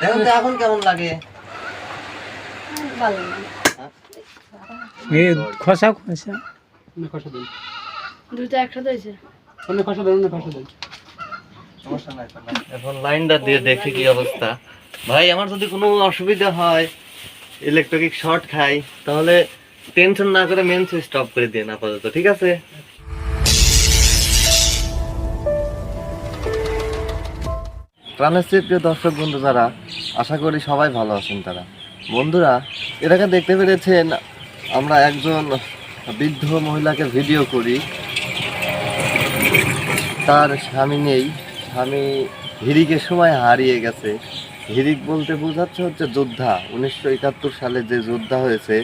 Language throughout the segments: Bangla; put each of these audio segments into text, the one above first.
দেখুন তো এখন কেমন লাগে। ভালো না। এই খসা খসা খসা দেন, দুটো একসাথে হয়েছে। খসা দেন, খসা দেন। সমস্যা নাই। এখন লাইনটা দিয়ে দেখি কি অবস্থা। ভাই আমার যদি কোনো অসুবিধা হয়, ইলেকট্রিক শর্ট খাই, তাহলে টেনশন না করে মেন সুইচ স্টপ করে দিন আপাতত, ঠিক আছে? প্রাণের প্রিয় দর্শক বন্ধু যারা, আশা করি সবাই ভালো আছেন তারা। বন্ধুরা, এটাকে দেখতে পেরেছেন, আমরা একজন বৃদ্ধ মহিলাকে ভিডিও করি। তার স্বামী নেই, স্বামী হিরিকের সময় হারিয়ে গেছে। হিরিক বলতে বোঝাচ্ছে হচ্ছে যোদ্ধা, 1971 সালে যে যোদ্ধা হয়েছে,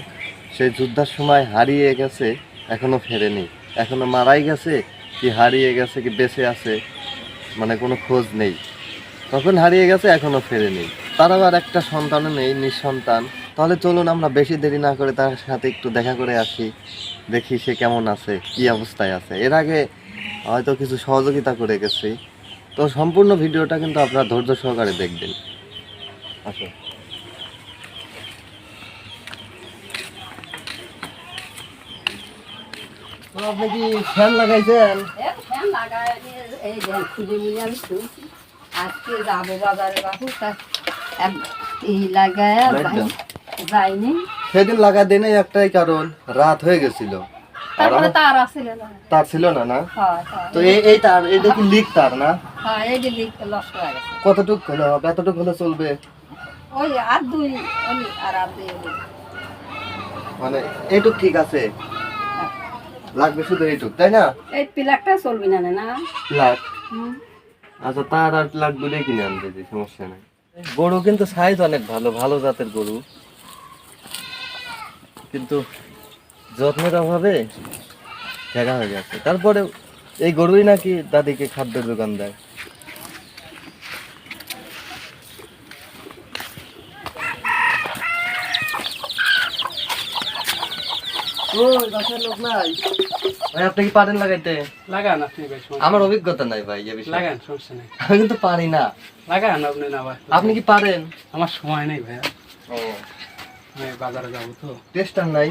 সেই যুদ্ধার সময় হারিয়ে গেছে, এখনো ফেরেনি। এখনো মারাই গেছে কি হারিয়ে গেছে কি বেঁচে আছে, মানে কোনো খোঁজ নেই। তখন হারিয়ে গেছে, এখনো ফেরেনি। তার আবার একটা সন্তানও নেই, নিঃসন্তান। তাহলে চলুন আমরা বেশি দেরি না করে তার সাথে একটু দেখা করে আসি, দেখি সে কেমন আছে, কি অবস্থায় আছে। এর আগে হয়তো কিছু সহযোগিতা করে গেছি, তো সম্পূর্ণ ভিডিওটা কিন্তু আপনারা ধৈর্য সহকারে দেখবেন। আসুন। তো আপনি কি ফ্যান লাগাইছেন? ফ্যান লাগায় এই দেন খুলে নিয়ে আমি শুনছি। আজকে যাবো বাজারে বাবু, তা এই লাগায় যাইনি। সেদিন লাগা দেনে একটাই কারণ, রাত হয়ে গেছিল। তারপরে তার আছে তার ছিল না না? হ্যাঁ তো এই তার, এটা কি লিক তার না? হ্যাঁ, এই যে লিক নষ্ট হয়ে গেছে। কতটুক হলে হবে? এতটুক হলে চলবে? ওই আর দুই আর দুই মানে এইটুক ঠিক আছে, লাগবে শুধু এইটুক, তাই না? এই পিলাকটা চলবে না না লাগ। আচ্ছা, তার আর লাগ দুটোই কিনে আনতে দিই, সমস্যা নাই। গরু কিন্তু সাইজ অনেক ভালো, ভালো জাতের গরু, কিন্তু যত্নের অভাবে জায়গা হয়ে গেছে। তারপরে এই গরুই নাকি দাদিকে খাদ্যের যোগান দেয়। লোক নাই ভাই, আপনি কি পারেন লাগাইতে? লাগান আপনি ভাই, আমার অভিজ্ঞতা নাই ভাই এ বিষয়ে। লাগান, সমস্যা নেই। আমি কিন্তু পারি না। লাগান আপনি না ভাই। আপনি কি পারেন? আমার সময় নেই ভাইয়া, ও, আমি বাজারে যাবো তো। টেস্টার নাই?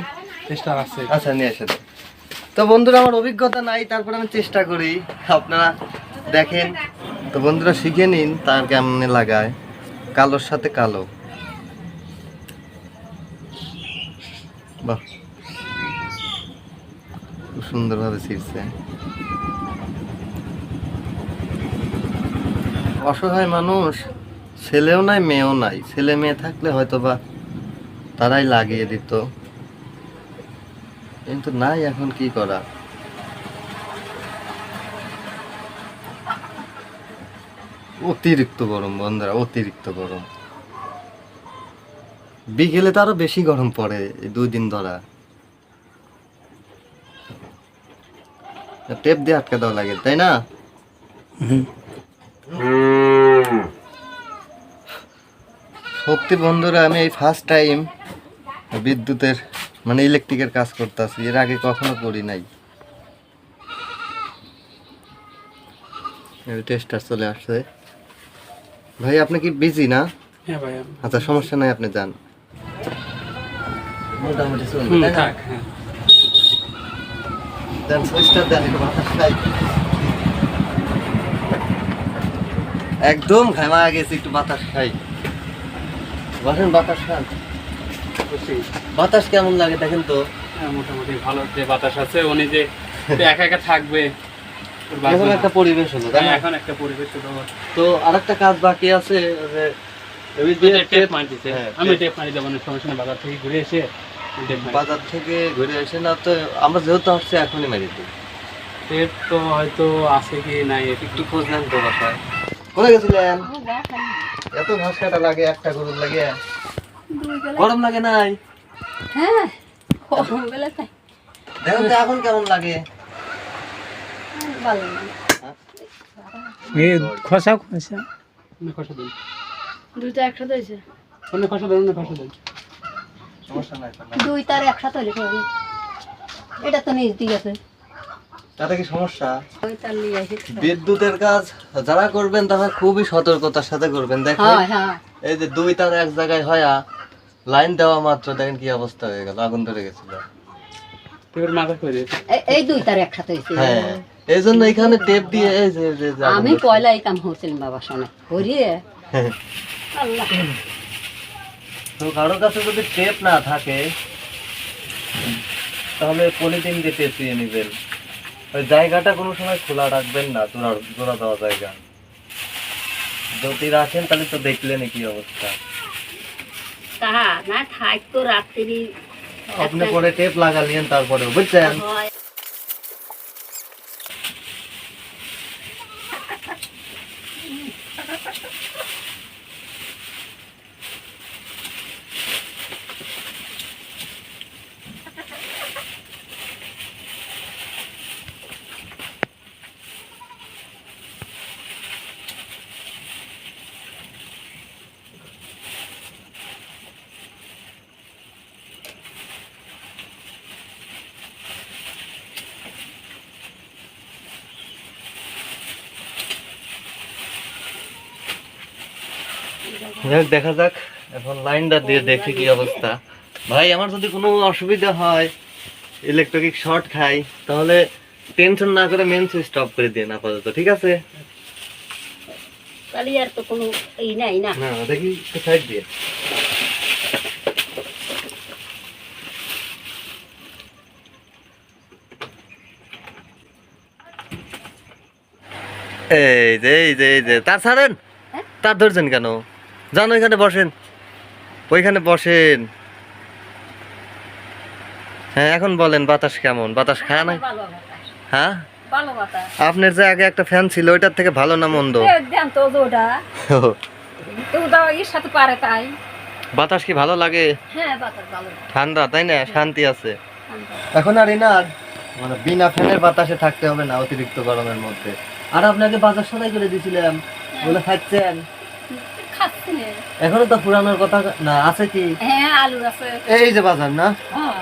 চেষ্টা আছে। আচ্ছা, নিয়ে এসে দেন। তো বন্ধুরা, আমার অভিজ্ঞতা নাই, তারপর আমি চেষ্টা করি, আপনারা দেখেন। তো বন্ধুরা শিখে নিন তার কেমনে লাগায়। কালোর সাথে কালো, বাহ, খুব সুন্দরভাবে ছিঁড়ছে। অসহায় মানুষ, ছেলেও নাই মেয়েও নাই। ছেলে মেয়ে থাকলে হয়তো বা তারাই লাগিয়ে দিত, কিন্তু নাই, এখন কি করা। অতিরিক্ত গরম বন্ধুরা, অতিরিক্ত গরম। বিকেলে তো আরো বেশি গরম পড়ে এই 2 দিন ধরা। টেপ দিয়ে আটকে দেওয়া লাগে, তাই না? সত্যি বন্ধুরা, আমি এই ফার্স্ট টাইম বিদ্যুতের মানে ইলেকট্রিকের কাজ করতেছি, এর আগে কখনো করি নাই। টেস্টার চলে আসছে। ভাই আপনি কি বিজি না? হ্যাঁ ভাই। আচ্ছা, সমস্যা নাই, আপনি যান। মোটামুটি চলবে, তাই না? হ্যাঁ। দেন সুইচটা দেন, একটু বাতাস খাই। একদম ঘামা গেছে, একটু বাতাস খাই। বসেন, বাতাস খান। বাতাস কেমন লাগে দেখেন তো। হ্যাঁ, মোটামুটি ভালো যে বাতাস আছে, উনি যে একা একা থাকবে, এখন একটা পরিবেশ হলো, তাই না? এখন একটা পরিবেশ হলো। তো আরেকটা কাজ বাকি আছে, যে টেপ মারি দিতে, হ্যাঁ, আমি টেপ মারি দেবো, সমস্যা নেই। বাজার থেকে ঘুরে এসে বাজার থেকে ঘুরে এসে না, তো আমরা যেহেতু আসছি এখনই মারি দিই। টেপ তো হয়তো আছে কি নাই, একটু খোঁজ নেন তো বাসায়। কোথায় গেছিলেন? এত ঘাস কাটা লাগে একটা গরুর লাগে, গরম লাগে নাই? হ্যাঁ, গরম বেলা তাই দেখুন তো এখন কেমন লাগে। ভালো না। এই খসা খসা খসা দেন, দুটো একসাথে হয়েছে। খসা দেন, খসা দেন। সমস্যা নাই। দুই তার একসাথে হলে হবে। এটা তো নিজ দিক আছে, তাতে কি সমস্যা? ওই তার নিয়ে আসে। বিদ্যুতের কাজ যারা করবেন তারা খুবই সতর্কতার সাথে করবেন। দেখেন হ্যাঁ হ্যাঁ এই যে দুই তার এক জায়গায় হয়া লাইন দেওয়া মাত্র দেখেন কি অবস্থা হয়ে গেল, আগুন ধরে গেছিল। তোর মাথা করে এই দুই তার একসাথে হয়েছে। হ্যাঁ এই জন্য এখানে টেপ দিয়ে এই যে আগুন আমি ধরছে। পয়লা এই কাম হচ্ছিলাম বাবার সঙ্গে করিয়ে আল্লাহ। তো কারো কাছে যদি টেপ না থাকে তাহলে পলিথিন দিয়ে পেঁচিয়ে নেবেন। ওই জায়গাটা কোনো সময় খোলা রাখবেন না, জোড়া দেওয়া জায়গা যদি রাখেন তাহলে তো দেখলেন কি অবস্থা। তাহা না থাকতো রাত্রি আপনি পরে টেপ লাগালেন তারপরে বুঝছেন। হয়। দেখা যাক এখন লাইনটা দিয়ে দেখি কি অবস্থা। ভাই আমার যদি কোনো অসুবিধা হয়, ইলেকট্রিক শর্ট খাই, তাহলে টেনশন না করে মেন সুইচ অফ করে দিন আপাতত, ঠিক আছে? তাহলে আর তো কোনো ই নাই না। না দেখি একটু সাইড দিয়ে। এই যে তার ছাড়েন, তার ধরছেন কেন? যান ওইখানে বসেন, ওইখানে বসেন। হ্যাঁ এখন বলেন বাতাস কেমন? বাতাস খায় না? ভালো বাতাস, হ্যাঁ ভালো বাতাস। আপনার যে আগে একটা ফ্যান ছিল ওইটার থেকে ভালো না মন্দ? দেন তো ওটা তো দাও এর সাথে পারে তাই। বাতাস কি ভালো লাগে? হ্যাঁ বাতাস ভালো। ঠান্ডা তাই না, শান্তি আছে। এখন আর এনার মানে বিনা ফ্যানের বাতাসে থাকতে হবে না অতিরিক্ত গরমের মধ্যে। আর আপনাকে বাজার সদাই করে দিয়েছিলাম, বলে খাচ্ছেন। খাচ্ছি না। এখনো তো পুরানোর কথা না আছে কি? হ্যাঁ আলু আছে। এই যে বাজার না? হ্যাঁ।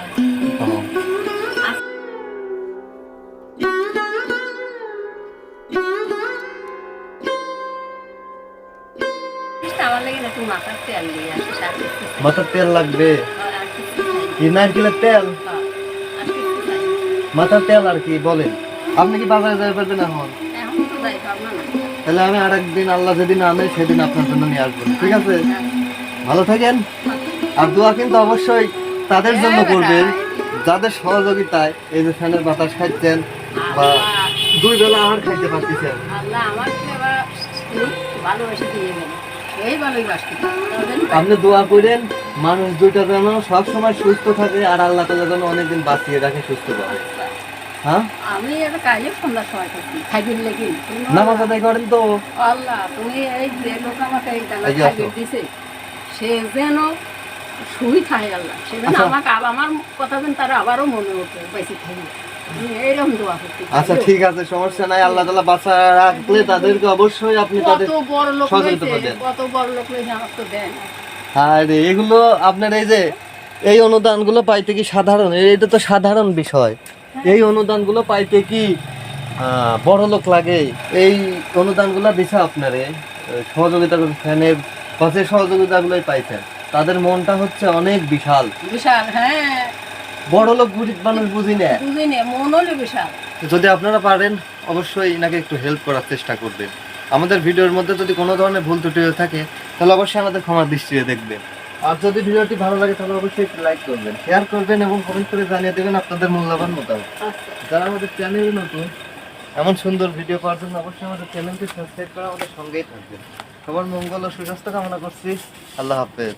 আমার লাগে না তুমি মাথার তেল নিয়ে আসো সাথে। মাথার তেল লাগবে? আর কিছু চাই না। কি নারকেলের তেল? হ্যাঁ, আর কিছু চাই না। মাথার তেল আর কি বলেন? আপনি কি বাজারে যাই পারবেন এখন? এখন তো যাই পারবো না। তাহলে আমি আরেকদিন আল্লাহ যেদিন আনে সেদিন আপনার জন্য নিয়ে আসবো, ঠিক আছে? ভালো থাকেন। আর দোয়া কিন্তু অবশ্যই তাদের জন্য করবেন যাদের সহযোগিতায় এই যে ফ্যানের বাতাস খাচ্ছেন বা দুই বেলা আহার খাইতে পারতেছেন। আল্লাহ আমার এবার ভালোবাসে দিয়ে গেল। এই ভালোই বাসতে। আপনি দোয়া করেন মানুষ দুইটা যেন সবসময় সুস্থ থাকে আর আল্লাহ তাআলা যেন অনেকদিন বাঁচিয়ে রাখে সুস্থভাবে। হ্যাঁ আমি এটা কাজে সন্ধ্যার সময় করছি খাইবির লেগে। নামাজ আদায় করেন তো? আল্লাহ তুমি এই যে লোক আমাকে এই এই যে খাইবির দিছে সে যেন শুই থাকে আল্লাহ সে যেন আচ্ছা। আমাকে আমার কথা যেন তারা আবারও মনে হতো বেশি থাকবে এইরকম দোয়া করতে। আচ্ছা ঠিক আছে, সমস্যা নাই। আল্লাহ তাআলা বাঁচা রাখলে তাদেরকে অবশ্যই আপনি তাদের কত বড় লোক সহযোগিতা হয়েছে, করবেন। কত বড় লোক হয়েছে আমার তো দেন। আরে এগুলো আপনার এই যে এই অনুদানগুলো পাইতে কি সাধারণ? এটা তো সাধারণ বিষয়। এই অনুদানগুলো পাইতে কি বড় লোক লাগে? এই অনুদানগুলো দিছে আপনারে সহযোগিতা করে ফ্যানের পাশে সহযোগিতাগুলোই পাইছেন। তাদের মনটা হচ্ছে অনেক বিশাল। বিশাল হ্যাঁ বড় লোক গরিব মানুষ বুঝি না। বুঝি নে মন হলো বিশাল। যদি আপনারা পারেন অবশ্যই এনাকে একটু হেল্প করার চেষ্টা করবেন। আমাদের ভিডিওর মধ্যে যদি কোনো ধরনের ভুল ত্রুটি হয়ে থাকে তাহলে অবশ্যই আমাদের ক্ষমার দৃষ্টিতে দেখবেন। আর যদি ভিডিওটি ভালো লাগে তাহলে অবশ্যই একটু লাইক করবেন, শেয়ার করবেন এবং কমেন্ট করে জানিয়ে দেবেন আপনাদের মূল্যবান মতামত। আচ্ছা যারা আমাদের চ্যানেলে নতুন এমন সুন্দর ভিডিও পাওয়ার জন্য অবশ্যই আমাদের চ্যানেলটি সাবস্ক্রাইব করে আমাদের সঙ্গেই থাকবেন। সবার মঙ্গল ও সুস্বাস্থ্য কামনা করছি। আল্লাহ হাফেজ।